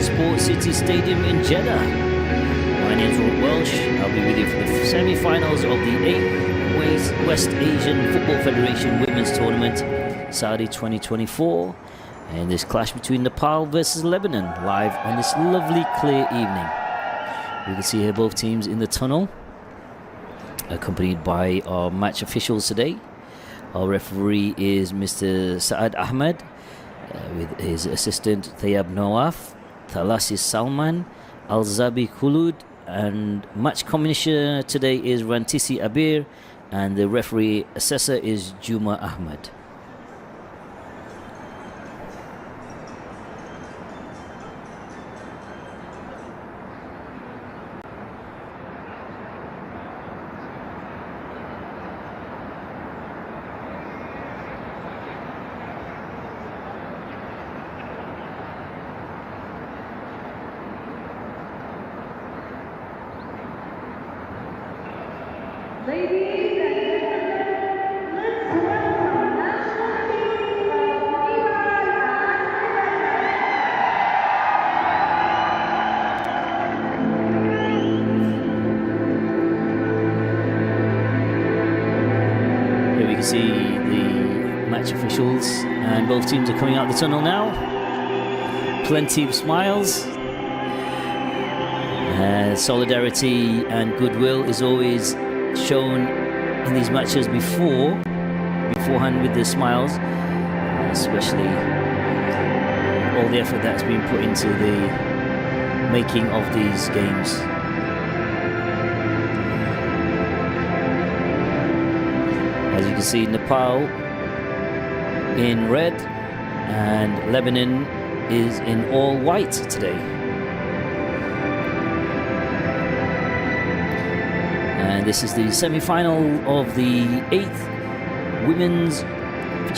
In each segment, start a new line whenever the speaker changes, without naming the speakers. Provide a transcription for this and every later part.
Sports City Stadium in Jeddah. My name is Rob Welsh. I'll be with you for the semi-finals of the 8th West Asian Football Federation Women's Tournament, Saudi 2024, and this clash between Nepal versus Lebanon, live on this lovely clear evening. You can see here both teams in the tunnel, accompanied by our match officials today. Our referee is Mr. Saad Ahmed, with his assistant Thayab Nawaf, Thalasi Salman, Al-Zabi Khulud, and match commissioner today is Rantisi Abir, and the referee assessor is Juma Ahmed. And both teams are coming out the tunnel now. Plenty of smiles. Solidarity and goodwill is always shown in these matches beforehand with the smiles, especially all the effort that's been put into the making of these games. As you can see, Nepal in red and Lebanon is in all white today. And this is the semi-final of the 8th Women's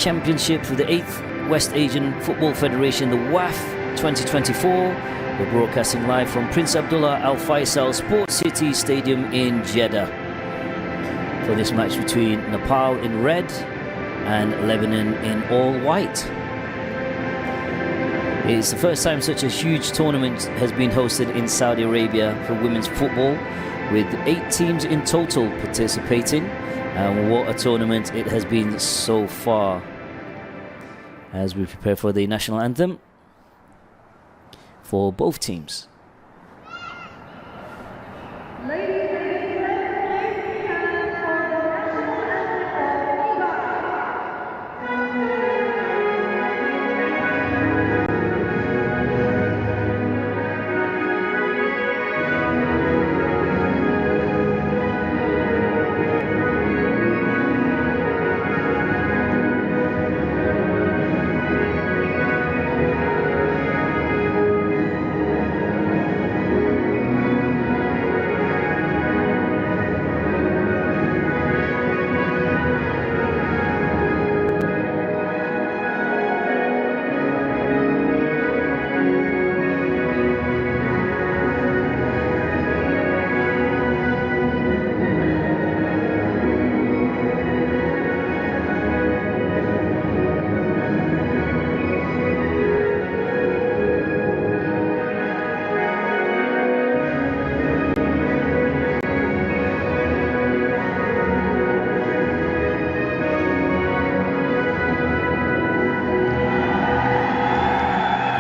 Championship for the 8th West Asian Football Federation, the WAF 2024. We're broadcasting live from Prince Abdullah Al Faisal Sports City Stadium in Jeddah for this match between Nepal in red and Lebanon in all white. It's the first time such a huge tournament has been hosted in Saudi Arabia for women's football, with 8 teams in total participating, and what a tournament it has been so far. As we prepare for the national anthem for both teams.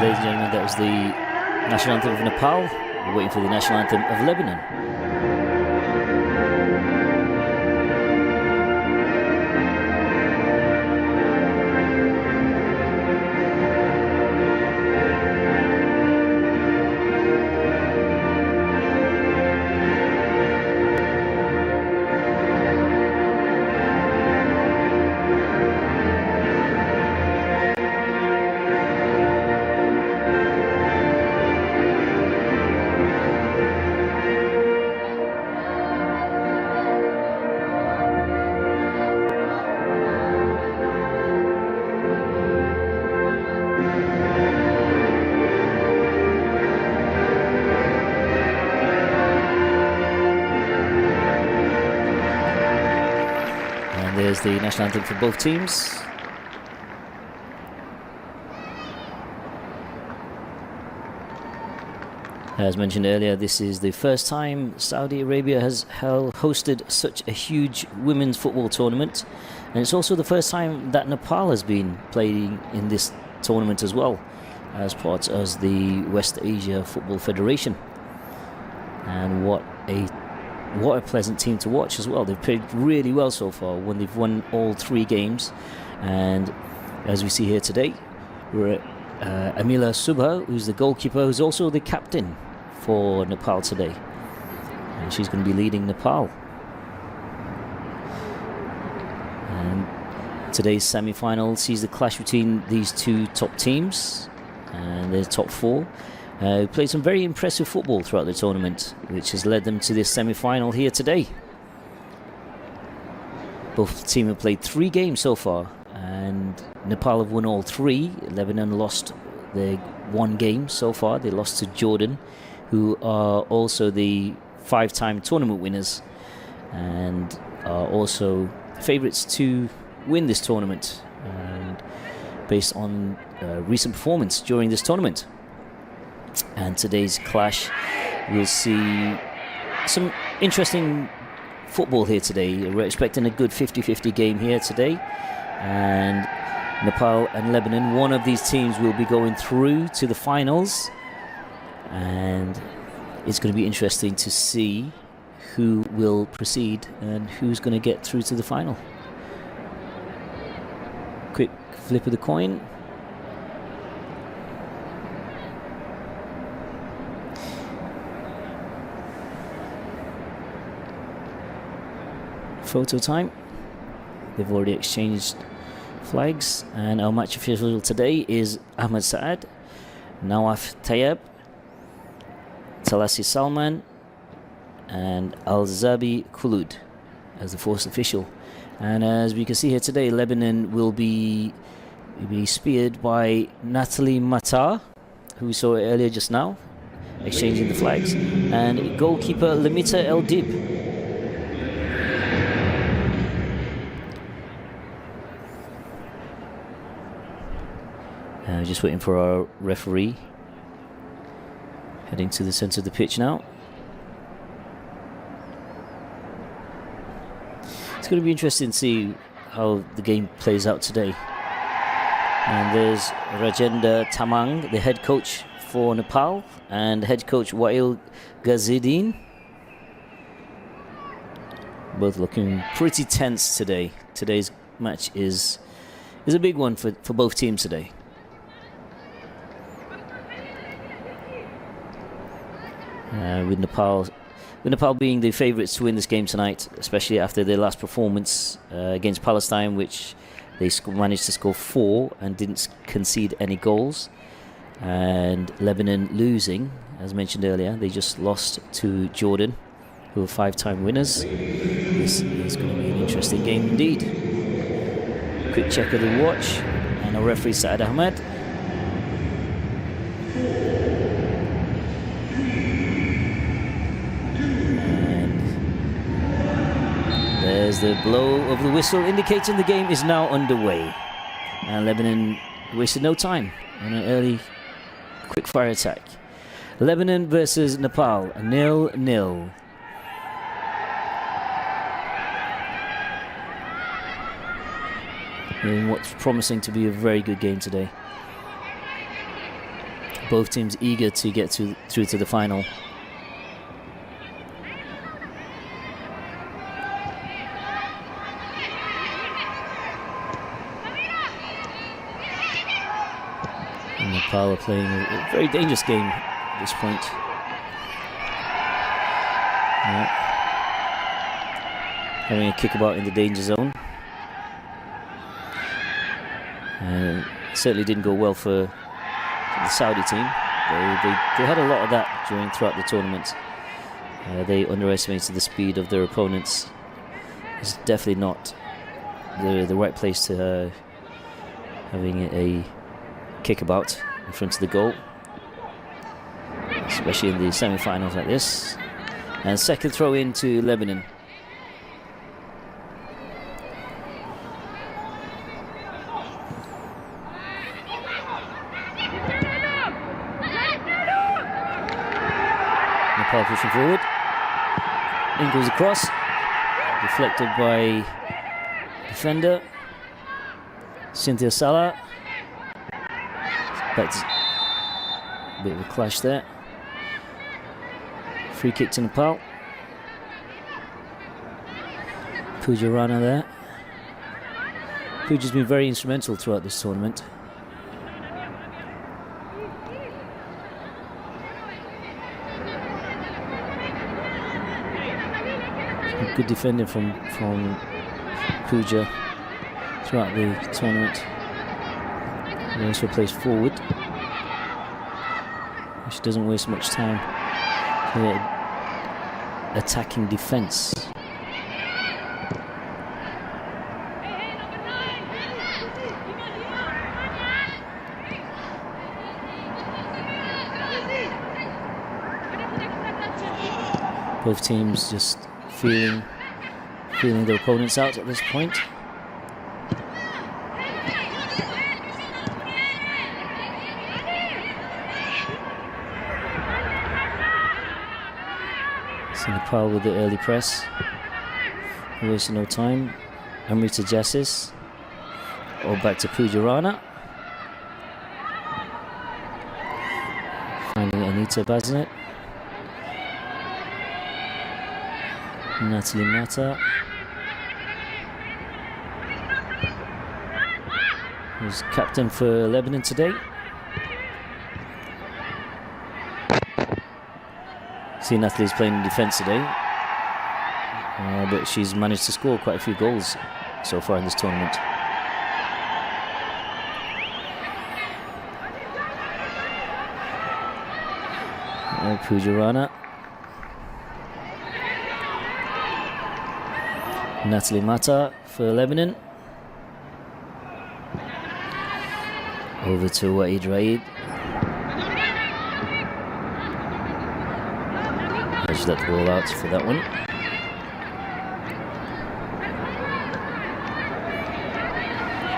Ladies and gentlemen, that was the national anthem of Nepal. We're waiting for the national anthem of Lebanon. And there's the national anthem for both teams. As mentioned earlier, this is the first time Saudi Arabia has hosted such a huge women's football tournament, and it's also the first time that Nepal has been playing in this tournament as well, as part of the West Asia Football Federation. And what a pleasant team to watch as well. They've played really well so far when they've won all 3 games, and as we see here today, we're Amila Subha, who's the goalkeeper, who's also the captain for Nepal today, and she's going to be leading Nepal. And today's semi-final sees the clash between these 2 top teams, and the top 4 who played some very impressive football throughout the tournament, which has led them to this semi-final here today. Both teams have played 3 games so far, and Nepal have won all 3. Lebanon lost their 1 game so far. They lost to Jordan, who are also the 5-time tournament winners and are also favourites to win this tournament, and based on recent performance during this tournament. And today's clash, we'll see some interesting football here today. We're expecting a good 50-50 game here today, and Nepal and Lebanon, one of these teams will be going through to the finals, and it's going to be interesting to see who will proceed and who's going to get through to the final. Quick flip of the coin. Photo time. They've already exchanged flags, and our match official today is Ahmed Saad, Nawaf Tayyab, Talasi Salman, and Al-Zabi Khulud as the 4th official. And as we can see here today, Lebanon will be speared by Natalie Matar, who we saw earlier just now, exchanging the flags, and goalkeeper Lamita El Dib. Just waiting for our referee. Heading to the centre of the pitch now. It's going to be interesting to see how the game plays out today. And there's Rajendra Tamang, the head coach for Nepal, and head coach Wael Ghazidin. Both looking pretty tense today. Today's match is a big one for both teams today. With Nepal being the favourites to win this game tonight, especially after their last performance against Palestine, which they managed to score 4 and didn't concede any goals. And Lebanon losing, as mentioned earlier, they just lost to Jordan, who are 5-time winners. This is going to be an interesting game indeed. Quick check of the watch, and our referee Saad Ahmed. There's the blow of the whistle indicating the game is now underway. And Lebanon wasted no time on an early quick-fire attack. Lebanon versus Nepal, 0-0. In what's promising to be a very good game today. Both teams eager to get through to the final. Nepal are playing a very dangerous game at this point. Yeah. Having a kickabout in the danger zone. Certainly didn't go well for the Saudi team. They had a lot of that throughout the tournament. They underestimated the speed of their opponents. It's definitely not the right place to having a kickabout in front of the goal, especially in the semi-finals like this. And second throw in to Lebanon. Nepal pushing forward. In goes the cross. Deflected by defender. Cynthia Salah. That's a bit of a clash there. Free kick to Nepal. Pooja Rana there. Pooja's been very instrumental throughout this tournament. Good defending from Pooja throughout the tournament. He also plays forward. She doesn't waste much time attacking defence. Both teams just feeling their opponents out at this point. So Nepal with the early press, wasting no time. Amrita Jassis, or back to Pooja Rana. Finding Anita Basnet. Natalie Mata, who's captain for Lebanon today. See, Natalie's playing in defence today, but she's managed to score quite a few goals so far in this tournament. Pooja Rana. Natalie Mata for Lebanon. Over to Waid Raid. Just let the ball out for that one.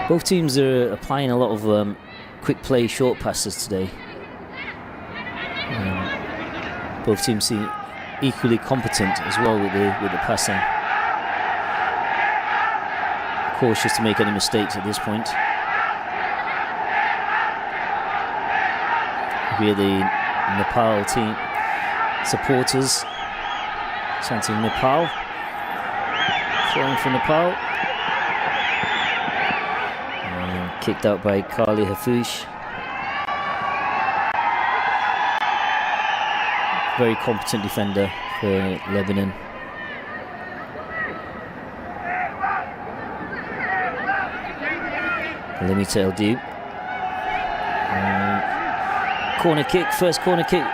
Both teams are applying a lot of quick play short passes today. Both teams seem equally competent as well with the passing. Cautious to make any mistakes at this point. Here the Nepal team supporters chanting Nepal. Throwing for Nepal. And kicked out by Kali Hafush. Very competent defender for Lebanon. Limita El Dib. Corner kick, first corner kick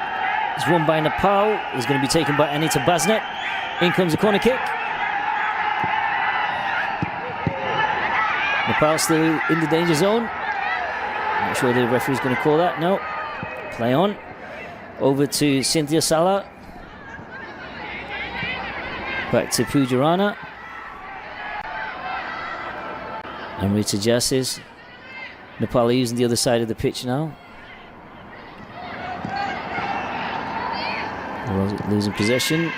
is won by Nepal. Is going to be taken by Anita Basnet. In comes the corner kick. Nepal still in the danger zone. Not sure the referee's going to call that. No. Play on. Over to Cynthia Salah. Back to Pooja Rana. Amrita Jassis. Nepal are using the other side of the pitch now. Losing possession.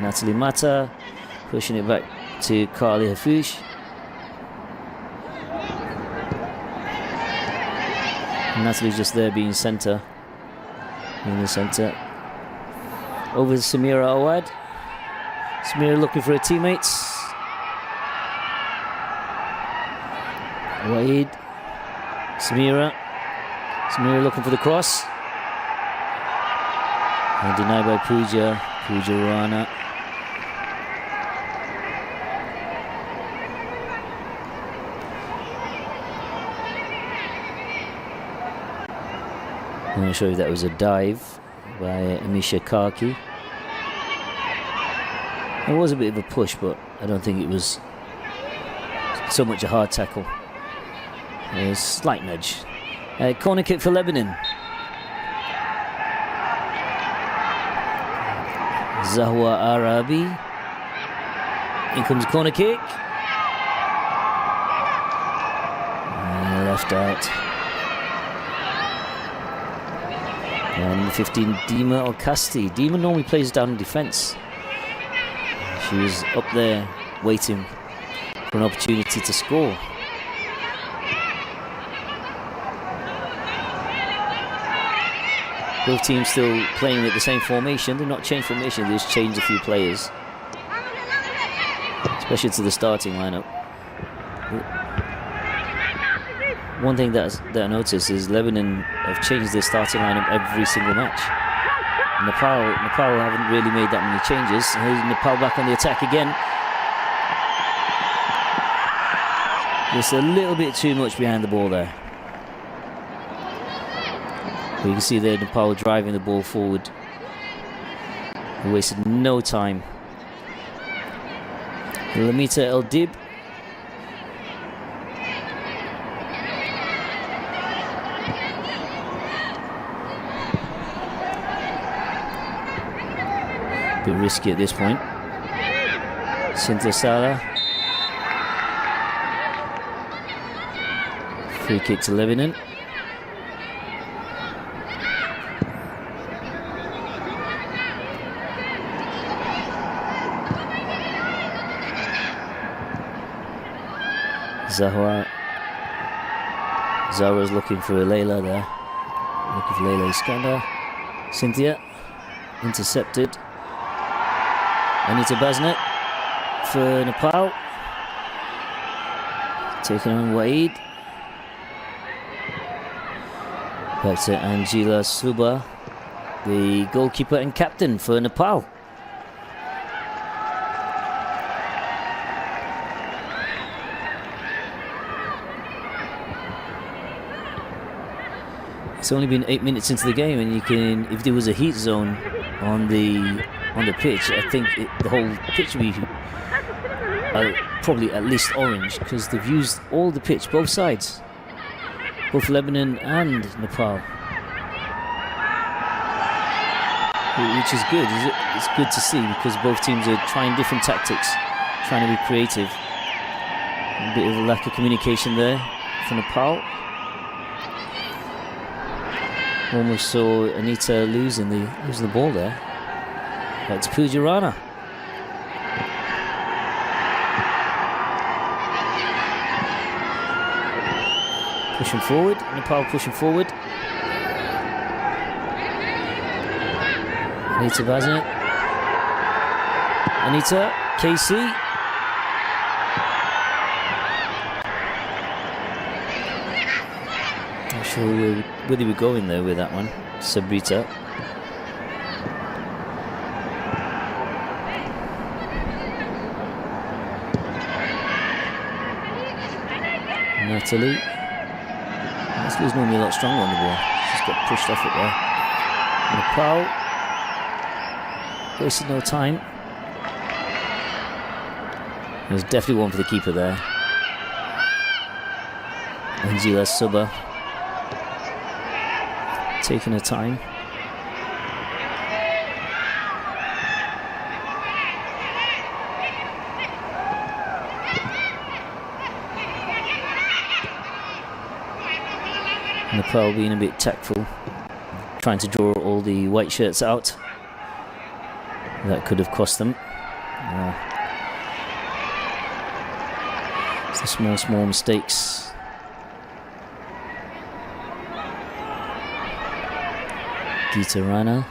Natalie Mata pushing it back to Kali Hafush. Natalie's just there being centre. In the centre. Over to Samira Awad. Samira looking for her teammates. Waid. Samira looking for the cross. And denied by Pooja Rana. I'm going to show you that was a dive by Amisha Karki. It was a bit of a push, but I don't think it was so much a hard tackle. A slight nudge. Corner kick for Lebanon. Zahwa Arabi. In comes the corner kick. And left out. Number 15, Dima Okasti. Dima normally plays down in defence. She was up there waiting for an opportunity to score. Both teams still playing at the same formation. They're not changed formation, they just changed a few players, especially to the starting lineup. One thing that I noticed is Lebanon have changed their starting lineup every single match. Nepal haven't really made that many changes. Here's Nepal back on the attack again. Just a little bit too much behind the ball there. But you can see there Nepal driving the ball forward. They wasted no time. Lamita El Dib. Bit risky at this point. Cynthia Sala. Free kick to Lebanon. Zahra's looking for Layla there. Looking for Layla Iskandar. Cynthia intercepted. Anita Basnet for Nepal. Taking on Waid. Back to Angela Suba, the goalkeeper and captain for Nepal. It's only been 8 minutes into the game, and you can, if there was a heat zone on the pitch, I think the whole pitch would be probably at least orange, because they've used all the pitch, both sides, both Lebanon and Nepal, which is good. It's good to see, because both teams are trying different tactics, trying to be creative. A bit of a lack of communication there for Nepal. Almost saw Anita losing the ball there. That's Pooja Rana. Pushing forward, Nepal pushing forward. Anita Basnet. Anita, KC. Not sure where they were going there with that one. Sabrita. Natalie. Natalie's normally a lot stronger on the ball. She's got pushed off it there. Nepal. Wasted no time. There's definitely one for the keeper there. Angela Suba. Taking her time. Nepal being a bit tactful, trying to draw all the white shirts out. That could have cost them. It's the small mistakes. Gita Rana.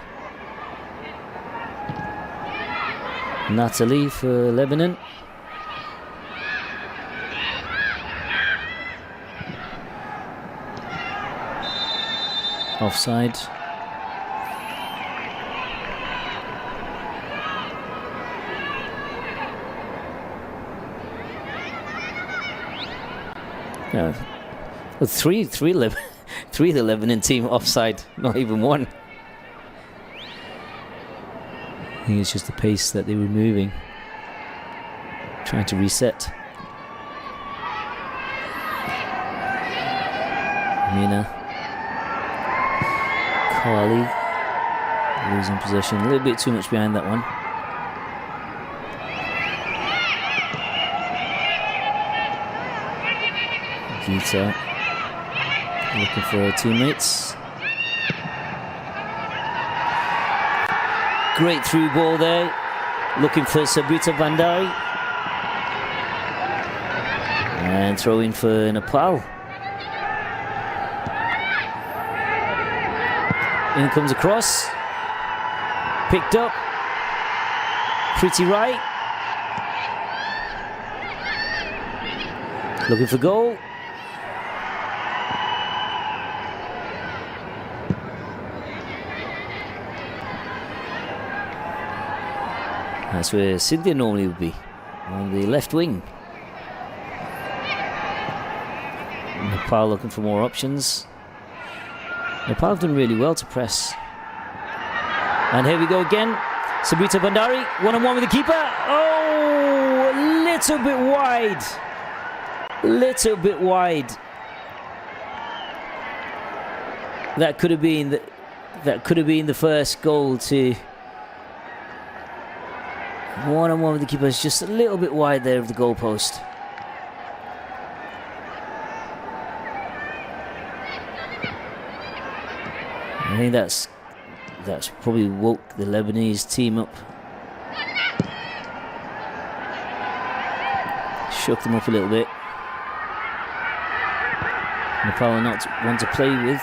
Natalie for Lebanon. Offside. Yeah. Well, three of the Lebanon team offside, not even one. I think it's just the pace that they were moving, trying to reset. Mina. Carly losing possession, a little bit too much behind that one. Gita looking for her teammates. Great through ball there. Looking for Sabrita Bandari. And throw in for Nepal. In comes across. Picked up. Pretty right. Looking for goal. That's where Cynthia normally would be, on the left wing. Nepal looking for more options. Nepal have done really well to press. And here we go again. Sabrita Bandari, one-on-one with the keeper. Oh, a little bit wide. Little bit wide. That could have been the first goal to. One-on-one with the keeper is just a little bit wide there of the goalpost. I think that's probably woke the Lebanese team up. Shook them up a little bit. Nepal are not one to play with.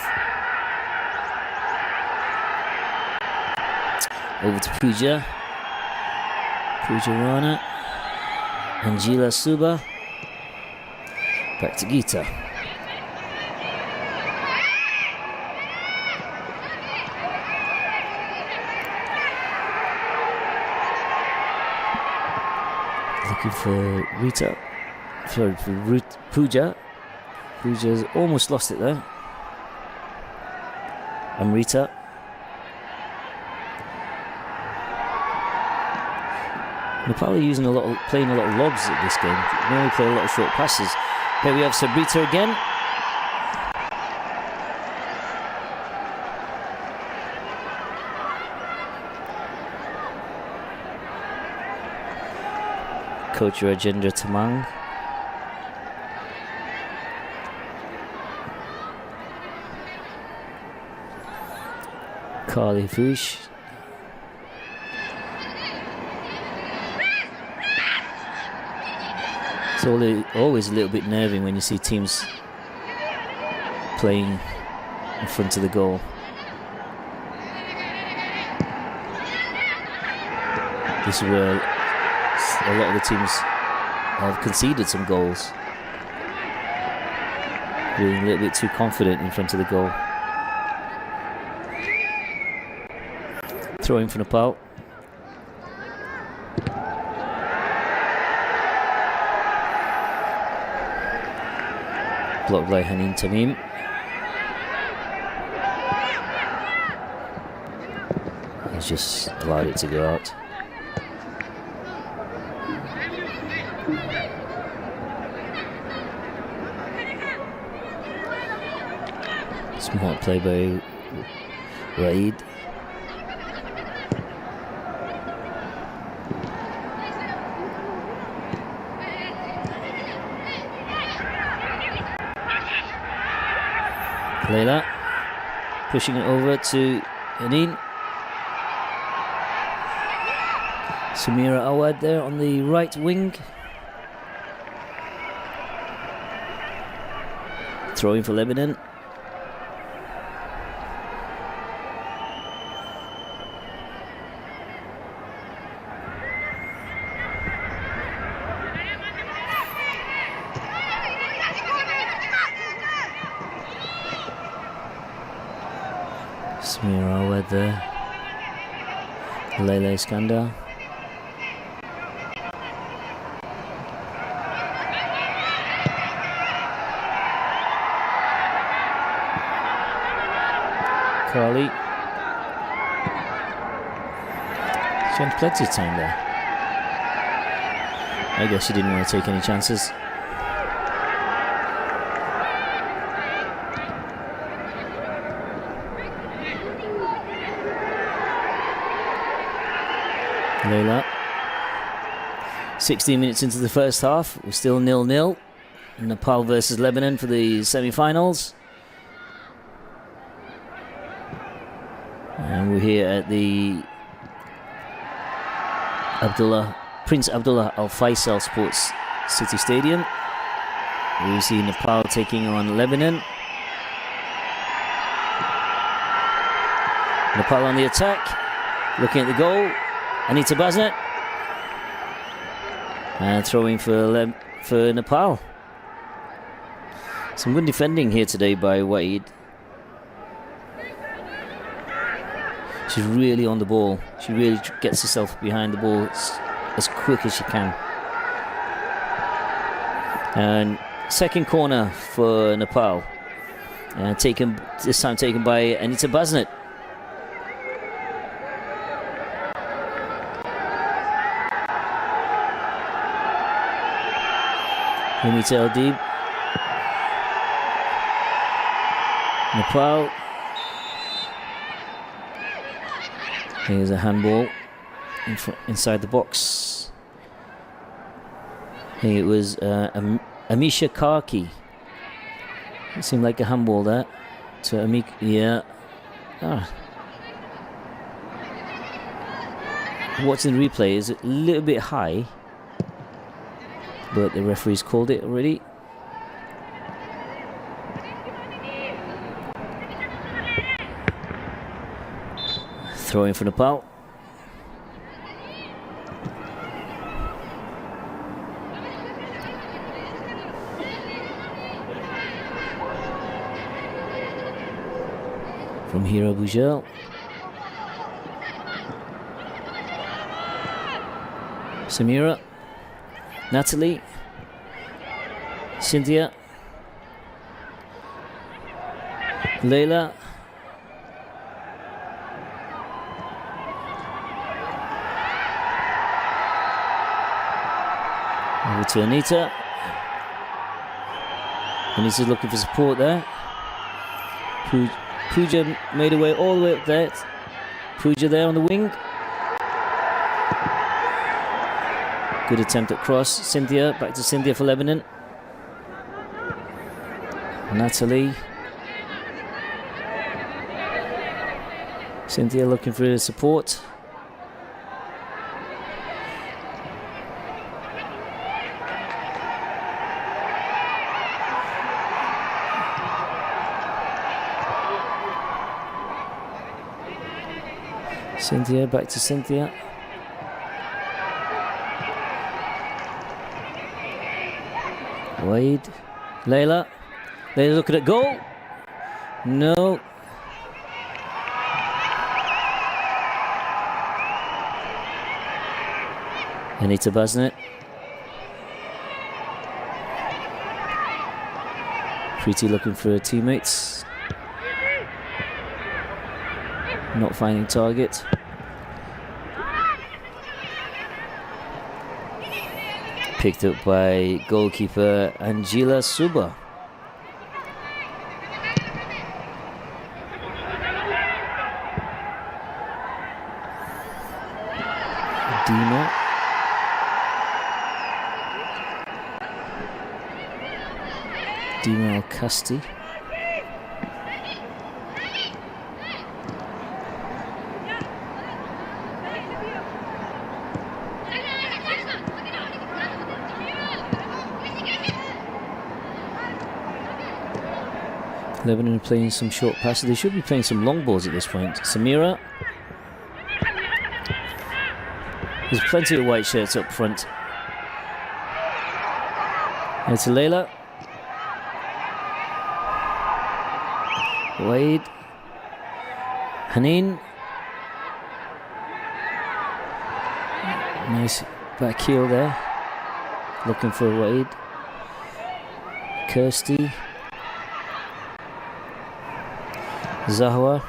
Over to Pooja. Pooja Rana. Angela Suba. Back to Geeta. Looking for Rita. Sorry, for Pooja. Pooja's almost lost it there. And Rita. Nepal are using playing a lot of lobs at this game. They only play a lot of short passes. Here we have Sabrita again. Coach Rajendra Tamang. Carly Fush. It's always a little bit nerving when you see teams playing in front of the goal. This is where a lot of the teams have conceded some goals. Being a little bit too confident in front of the goal. Throw in for Nepal. Blocked by Hanin Tamim. He's just allowed it to go out. Smart play by Raid. Leila pushing it over to Hanin. Samira Awad there on the right wing. Throwing for Lebanon. Samira Awad there. Leila Iskandar. Carly. She had plenty of time there. I guess she didn't want to take any chances. Leila. 16 minutes into the first half. We're still 0-0. Nepal versus Lebanon for the semi-finals. And we're here at the Prince Abdullah Al Faisal Sports City Stadium. We see Nepal taking on Lebanon. Nepal on the attack, looking at the goal. Anita Basnet, and throwing for Nepal. Some good defending here today by Waid. She's really on the ball. She really gets herself behind the ball as quick as she can. And second corner for Nepal, and this time taken by Anita Basnet. Humita Aldib. Nepal. Here's a handball inside the box. I think it was Amisha Karki. It seemed like a handball there to Amik. Yeah. Watching the replay, is a little bit high, but the referee's called it already. Throwing for Nepal. From Hira Bujel. Samira. Natalie. Cynthia. Leila. Over to Anita. Anita's looking for support there. Pooja made her way all the way up there. Pooja there on the wing. Good attempt at cross. Cynthia, back to Cynthia for Lebanon. Natalie. Cynthia looking for support. Cynthia, back to Cynthia. Wade. Leila. Leila looking at goal. No. Anita Basnet. Preeti looking for her teammates. Not finding target. Picked up by goalkeeper Angela Suba. Dima. Dima Al-Kasti. Lebanon playing some short passes. They should be playing some long balls at this point. Samira. There's plenty of white shirts up front. And to Leila. Wade. Haneen. Nice back heel there. Looking for Wade. Kirsty. Zahwa.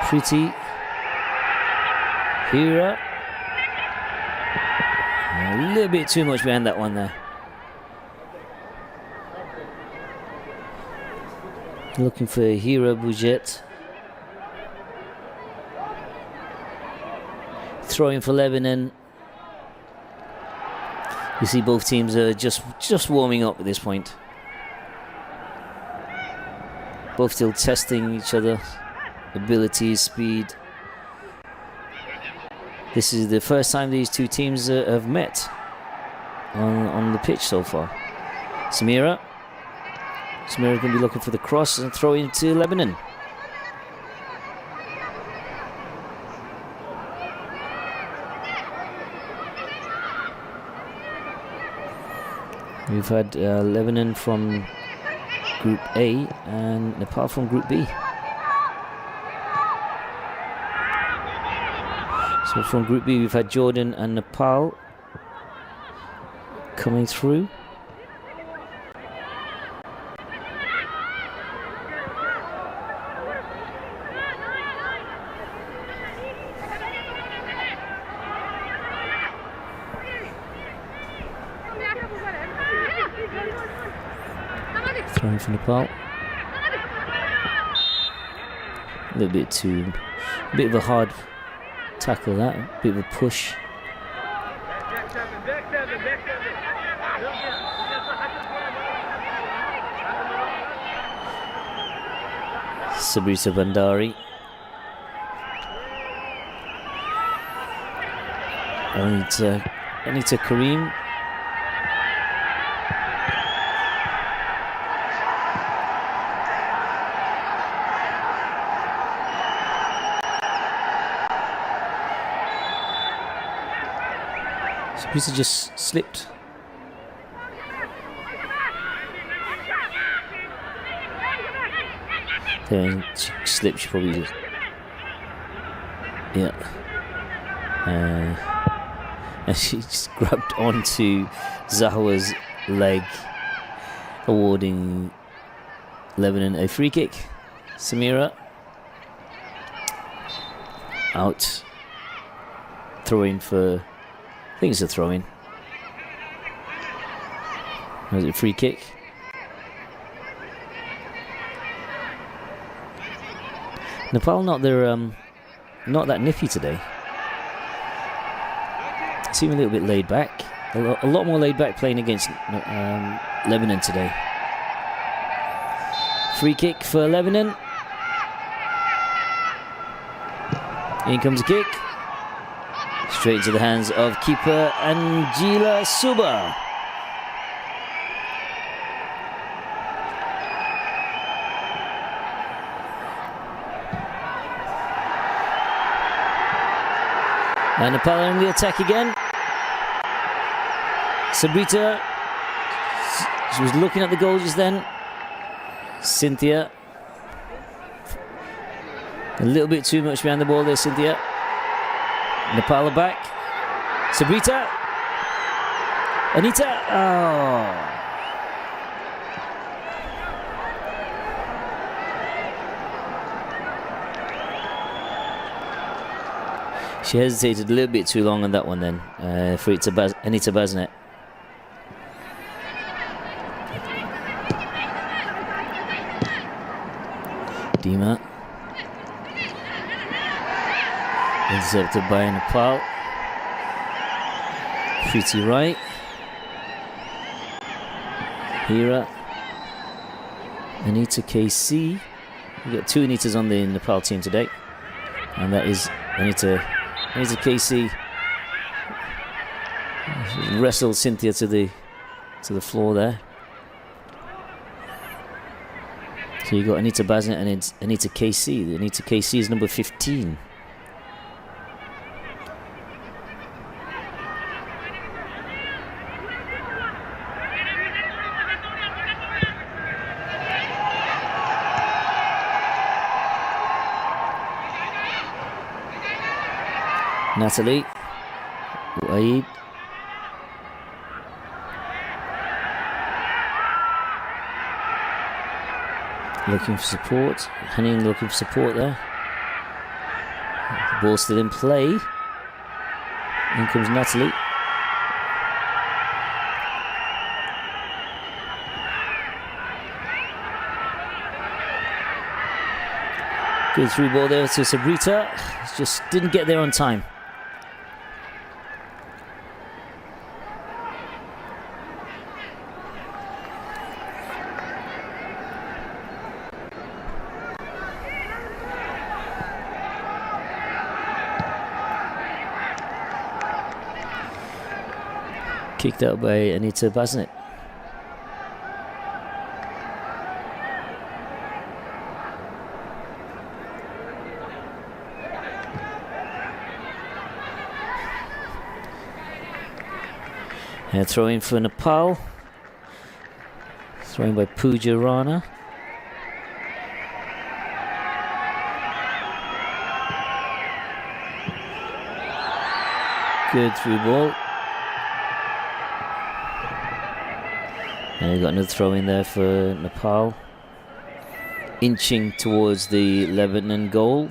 Preeti. Hira. A little bit too much behind that one there. Looking for Hira Bujet. Throwing for Lebanon. You see both teams are just warming up at this point. Both still testing each other ability, speed. This is the first time these two teams have met on the pitch so far. Samira going to be looking for the cross and throw into Lebanon. We've had Lebanon from Group A and Nepal from Group B. So from Group B we've had Jordan and Nepal coming through. Throwing from Nepal. A little bit bit of a hard tackle that, a bit of a push. Sabrita Bandari. Anita Karim. Sabrita just slipped. Then she slipped, she probably just... Yeah. And she just grabbed onto Zahwa's leg, awarding Lebanon a free kick. Samira. Out. Throwing for... I think it's a throw-in. Was it a free kick? Nepal not that nippy today. Seem a little bit laid back. A lot more laid back playing against Lebanon today. Free kick for Lebanon. In comes a kick. Straight into the hands of keeper Angela Suba. And Nepal on the attack again. Sabrita, she was looking at the goal just then. Cynthia, a little bit too much behind the ball there, Cynthia. Nepal back. Sabrita. Anita. Oh. She hesitated a little bit too long on that one then, for it to Anita Basnet. Dima. Intercepted by Nepal. Pretty right. Hira. Anita KC. We've got two Anitas on the Nepal team today. And that is Anita KC. She wrestled Cynthia to the floor there. So you got Anita Basnet and Anita KC. Anita KC is number 15. Natalie, Waid, looking for support. Henning looking for support there. The ball still in play. In comes Natalie. Good through ball there to Sabrita. Just didn't get there on time. Kicked out by Anita Basnet. Throw in for Nepal. Thrown by Pooja Rana. Good through ball. And we got another throw in there for Nepal. Inching towards the Lebanon goal.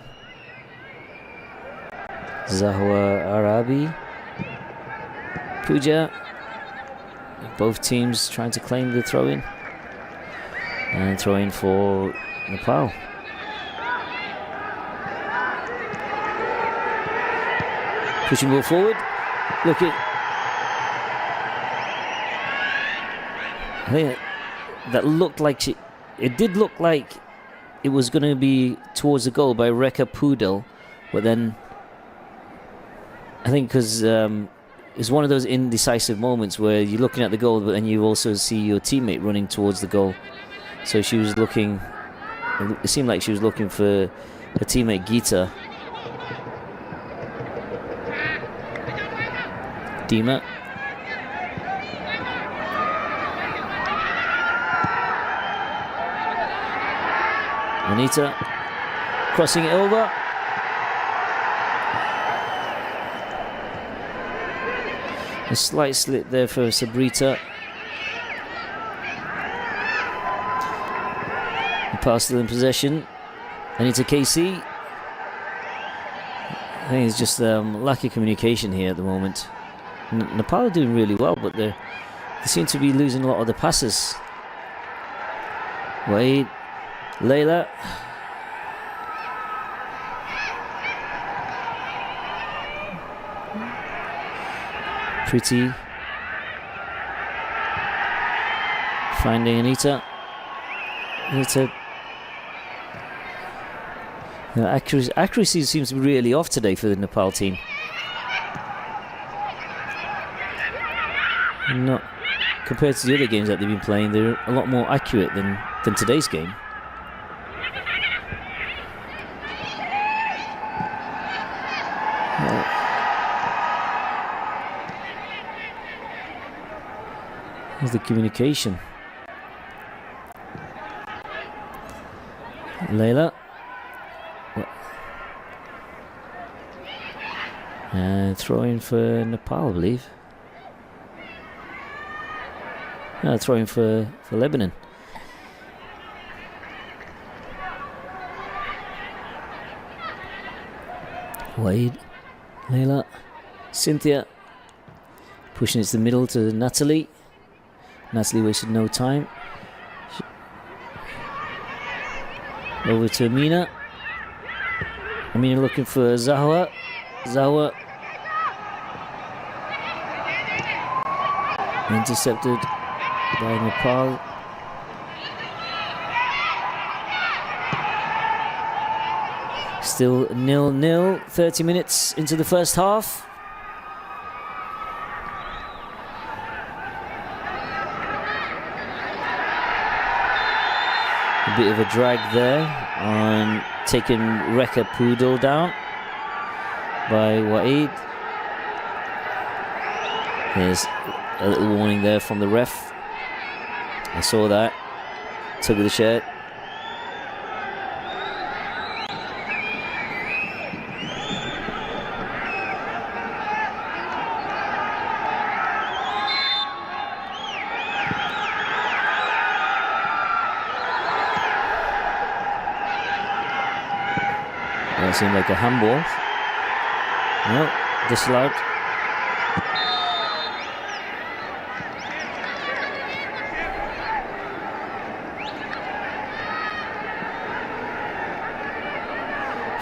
Zahwa Arabi. Pooja. Both teams trying to claim the throw-in. And throw-in for Nepal. Pushing ball forward. Look at... I think that looked like... It did look like it was going to be towards the goal by Rekha Pudel. But then... I think because... it's one of those indecisive moments where you're looking at the goal, but then you also see your teammate running towards the goal. So she was looking... It seemed like she was looking for her teammate Geeta. Dima. Anita. Crossing it over. A slight slip there for Sabrita. Nepal still in possession. Anita KC. I think it's just lack of communication here at the moment. Nepal are doing really well, but they seem to be losing a lot of the passes. Wade. Layla. Pretty. Finding Anita. Anita. Accuracy seems to be really off today for the Nepal team. Not compared to the other games that they've been playing, they're a lot more accurate than today's game. There's the communication. Layla. And throwing for Nepal, I believe. No, throwing for Lebanon. Wade. Layla. Cynthia. Pushing it to the middle to Natalie. Natalie wasted no time. Over to Amina. Amina looking for Zahwa. Zahwa. Intercepted by Nepal. Still 0-0. 30 minutes into the first half. A bit of a drag there on taking Rekha Pudel down by Waid. There's a little warning there from the ref. I saw that. Tug of the shirt. That seemed like a handball. No, disallowed.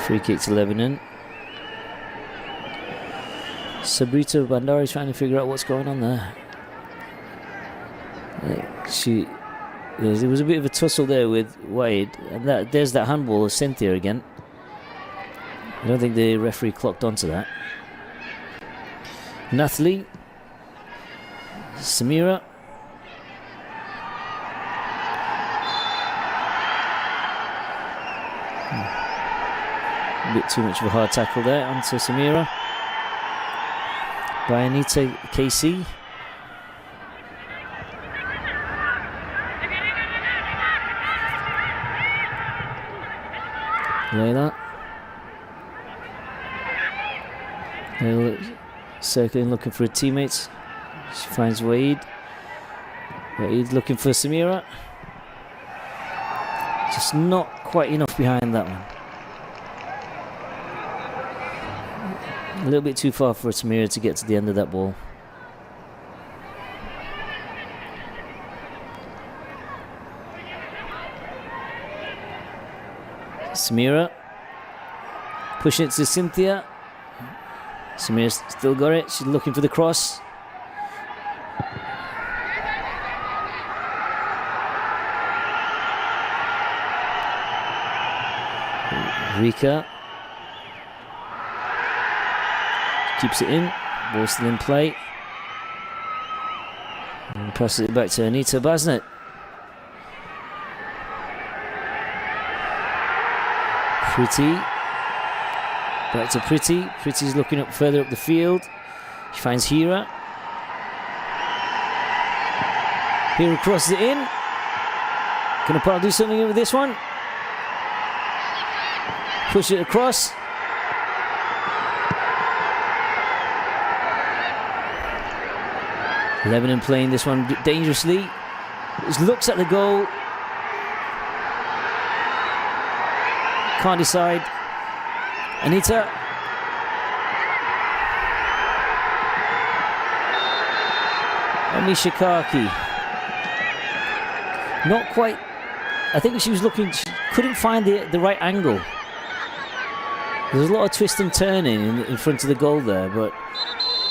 Free kick to Lebanon. Sabrita Bandari trying to figure out what's going on there. There was a bit of a tussle there with Wade, and there's that handball of Cynthia again. I don't think the referee clocked onto that. Nathalie. Samira. A bit too much of a hard tackle there onto Samira. By Anita KC. Layla. Layla circling, looking for her teammates. She finds Wade. Wade looking for Samira. Just not quite enough behind that one. A little bit too far for Samira to get to the end of that ball. Samira pushing it to Cynthia. Samira's still got it. She's looking for the cross. Rika keeps it in. Ball still in play. And passes it back to Anita Basnet. Pretty. Back to Pretty. Pretty's looking up further up the field. She finds Hira. Hira crosses it in. Can Nepal do something with this one? Push it across. Lebanon playing this one dangerously. Just looks at the goal. Can't decide. Anita. Amisha Kaki. Not quite. I think she was looking. She couldn't find the right angle. There's a lot of twist and turning in front of the goal there, but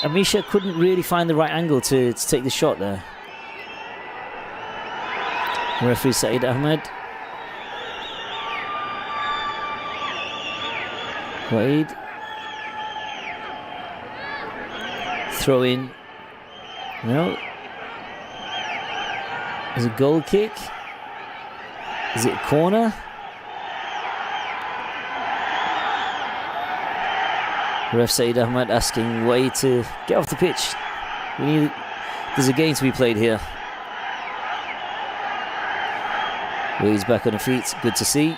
Amisha couldn't really find the right angle to take the shot there. Referee Saeed Ahmed. Wade. Throw in. No. Is it a goal kick? Is it a corner? Ref Saeed Ahmed asking Wade to get off the pitch. There's a game to be played here. Wade's back on the feet. Good to see.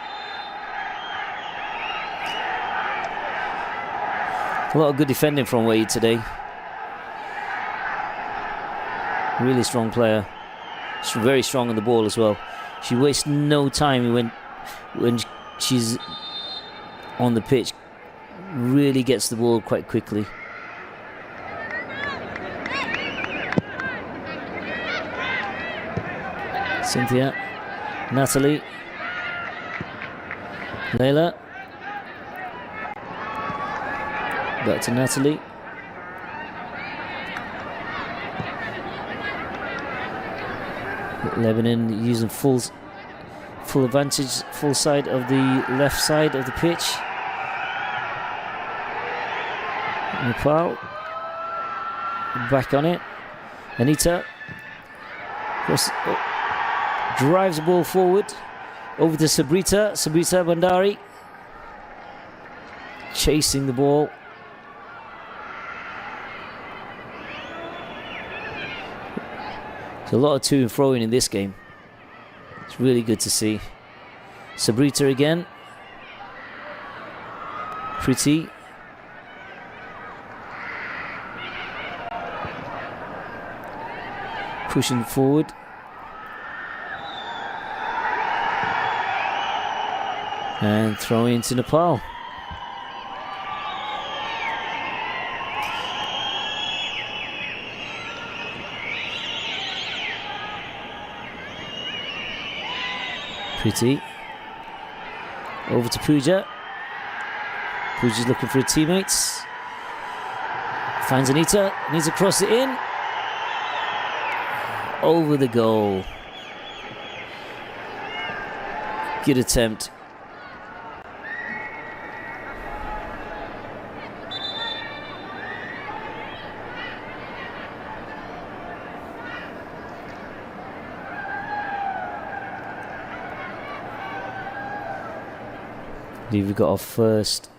A lot of good defending from Wade today. Really strong player. She's very strong on the ball as well. She wastes no time when she's on the pitch. Really gets the ball quite quickly. Cynthia, Natalie, Layla. Back to Natalie. Lebanon using full advantage, full side of the left side of the pitch. Nepal back on it. Anita drives the ball forward over to Sabrita Bandari, chasing the ball. There's a lot of to and froing in this game. It's really good to see. Sabrita again. Pretty. Pushing forward. And throwing into Nepal. Pretty. Over to Pooja. Pooja's looking for her teammates. Finds Anita. Needs to cross it in. Over the goal. Good attempt. We've got our first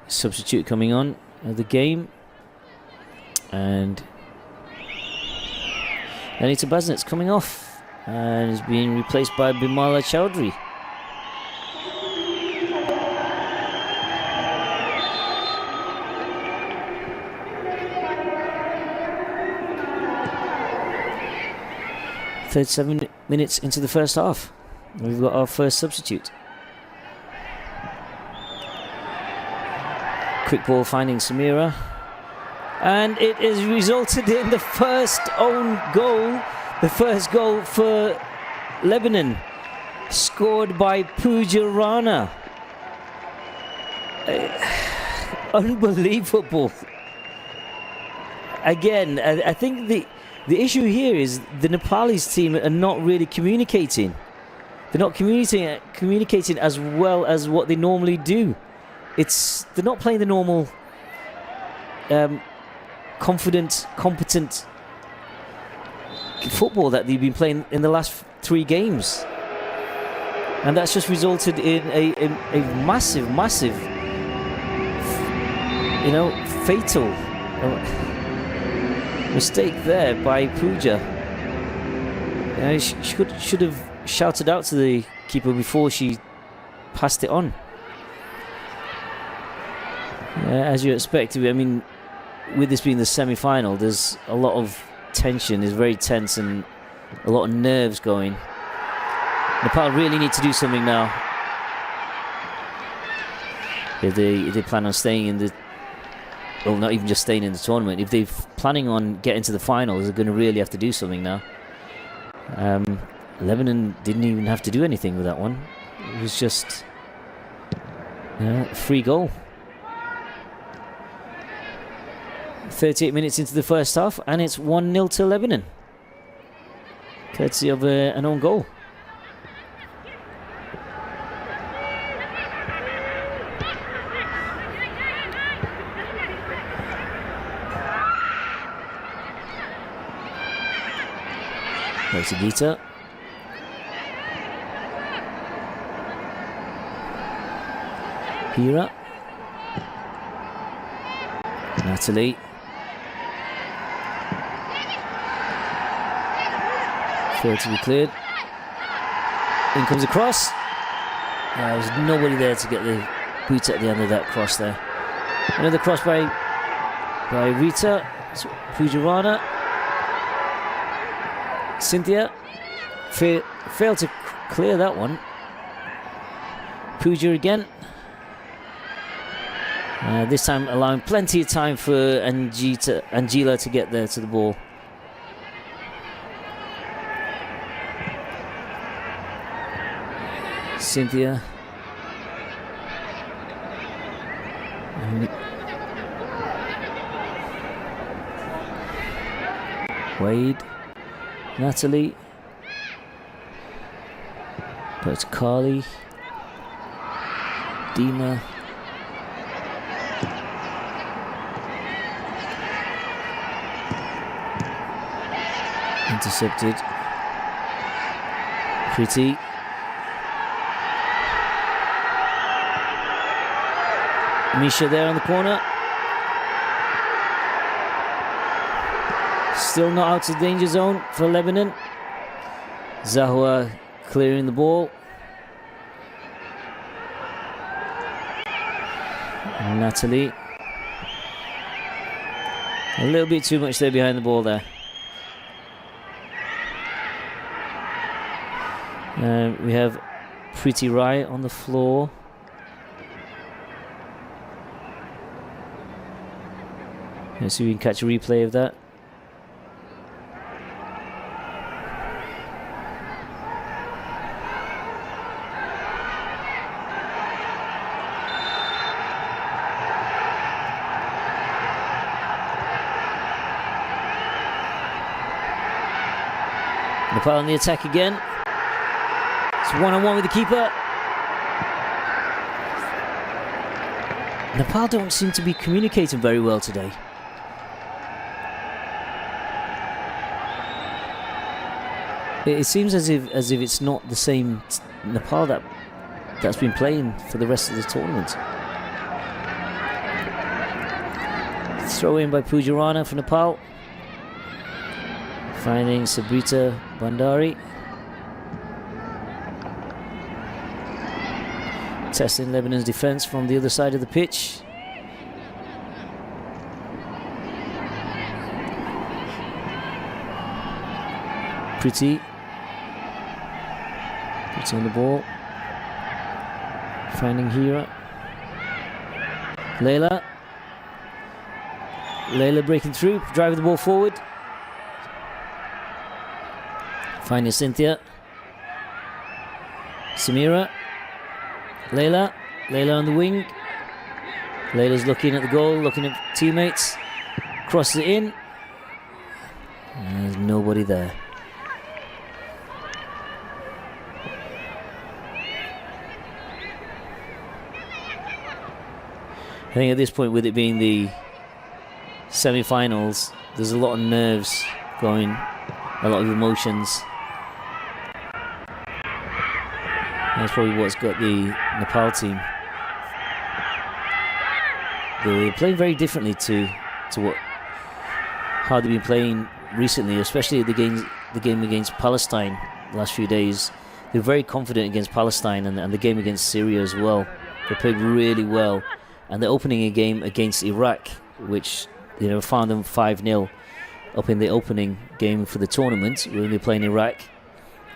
substitute coming on of the game, and Anita Basnet's coming off and is being replaced by Bimala Chowdhury. "37 minutes into the first half, we've got our first substitute. Quick ball finding Samira, and it has resulted in the first own goal, the first goal for Lebanon, scored by Pooja Rana. Unbelievable. Again, I think the issue here is the Nepalese team are not really communicating. They're not communicating as well as what they normally do. They're not playing the normal confident, competent football that they've been playing in the last 3 games. And that's just resulted in a massive, fatal mistake there by Pooja. She should have shouted out to the keeper before she passed it on. As you expect. I mean, with this being the semi-final, there's a lot of tension. It's very tense and a lot of nerves going. Nepal really need to do something now if they plan on staying in the, well, not even just staying in the tournament. If they're planning on getting to the finals, they're going to really have to do something now. Lebanon didn't even have to do anything with that one. It was just a free goal. 38 minutes into the first half, and it's 1-0 to Lebanon, courtesy of an own goal. There's Gita. Hira. Natalie. Failed to be cleared. In comes the cross. There's nobody there to get the boot at the end of that cross there. Another cross by Rita. Pooja Rana. Cynthia failed to clear that one. Pooja again. This time allowing plenty of time for Angela to get there to the ball. Cynthia. Wade. Natalie. But it's Carly. Dima. Intercepted. Pretty. Misha there on the corner. Still not out of danger zone for Lebanon. Zahwa clearing the ball. Natalie. A little bit too much there behind the ball there. We have Pretty Rai on the floor. Let's see if we can catch a replay of that. Nepal on the attack again. It's one-on-one with the keeper. Nepal don't seem to be communicating very well today. It seems as if it's not the same Nepal that that's been playing for the rest of the tournament. Throw in by Pujarana for Nepal. Finding Sabrita Bandari. Testing Lebanon's defence from the other side of the pitch. Pretty on the ball. Finding Hira. Layla breaking through, driving the ball forward. Finding Cynthia. Samira. Layla on the wing. Layla's looking at the goal, looking at teammates. Crosses it in. And there's nobody there. I think at this point, with it being the semi-finals, there's a lot of nerves going, a lot of emotions. That's probably what's got the Nepal team. They're playing very differently to how they've been playing recently, especially the game against Palestine the last few days. They're very confident against Palestine and the game against Syria as well. They played really well. And they're opening a game against Iraq, which found them 5-0 up in the opening game for the tournament when they're playing Iraq.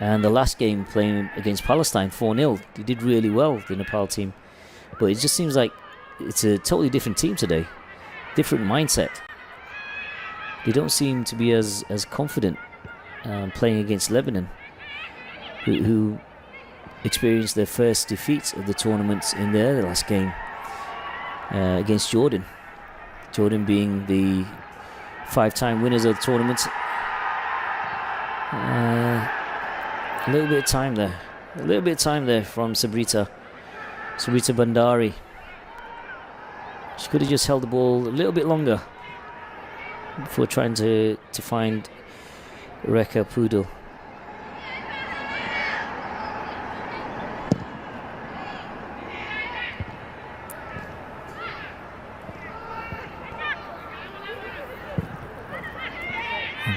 And the last game playing against Palestine, 4-0. They did really well, the Nepal team. But it just seems like it's a totally different team today. Different mindset. They don't seem to be as confident playing against Lebanon, who experienced their first defeat of the tournament in their last game. Against Jordan. Jordan being the 5-time winners of the tournament. A little bit of time there. A little bit of time there from Sabrita Bandari. She could have just held the ball a little bit longer before trying to find Rekha Pudel.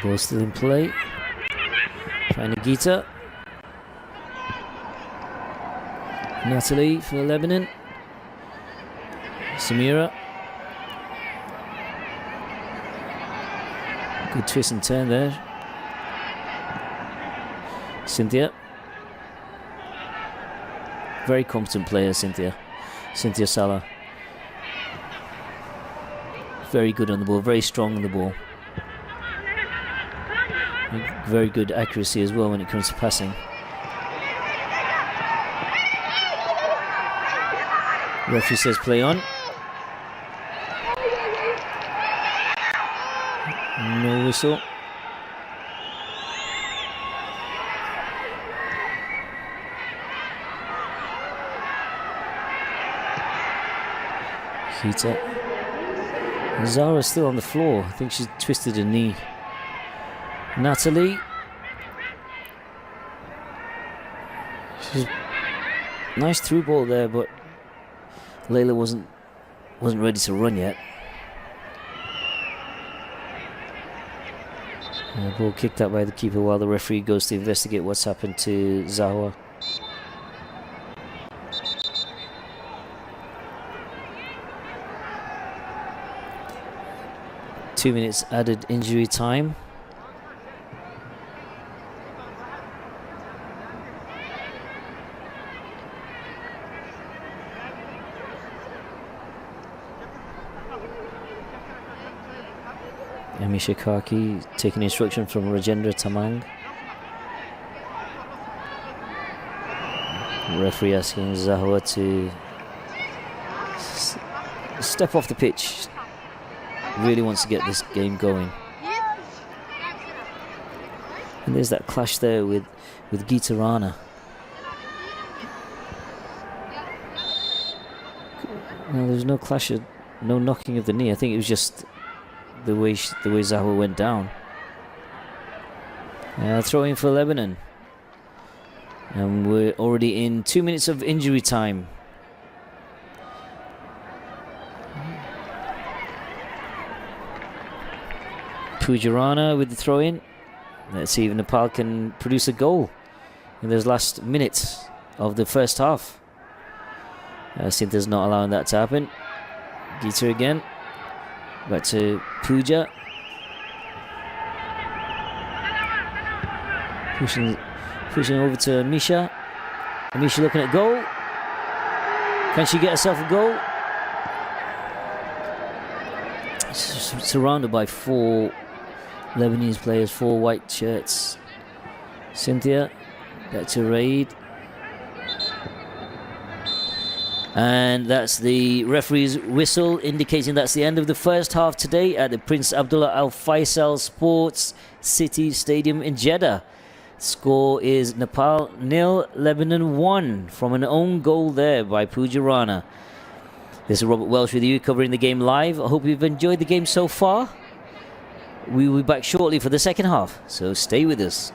Ball still in play. Finding Gita. Natalie for Lebanon. Samira. Good twist and turn there. Cynthia. Very competent player, Cynthia Salah. Very good on the ball, very strong on the ball. Very good accuracy as well when it comes to passing. Referee says play on. No whistle. Kita. Zara's still on the floor. I think she's twisted her knee. Natalie. She's nice through ball there, but Layla wasn't ready to run yet. And the ball kicked out by the keeper while the referee goes to investigate what's happened to Zawa. Two minutes added injury time. Amisha Kaki taking instruction from Rajendra Tamang. Referee asking Zahwa to step off the pitch. Really wants to get this game going. And there's that clash there with Gita Rana. No, there's no clash, no knocking of the knee. I think it was just the way Zahwa went down. Throwing for Lebanon. And we're already in 2 minutes of injury time. Pujarana with the throw-in. Let's see if Nepal can produce a goal in those last minutes of the first half. Sintha's not allowing that to happen. Gita again. Back to Puja. Pushing over to Misha. Misha looking at goal. Can she get herself a goal? She's surrounded by 4 Lebanese players, 4 white shirts. Cynthia, back to Raid. And that's the referee's whistle, indicating that's the end of the first half today at the Prince Abdullah Al Faisal Sports City Stadium in Jeddah. Score is Nepal 0, Lebanon 1 from an own goal there by Pujarana. This is Robert Welsh with you, covering the game live. I hope you've enjoyed the game so far. We will be back shortly for the second half, so stay with us.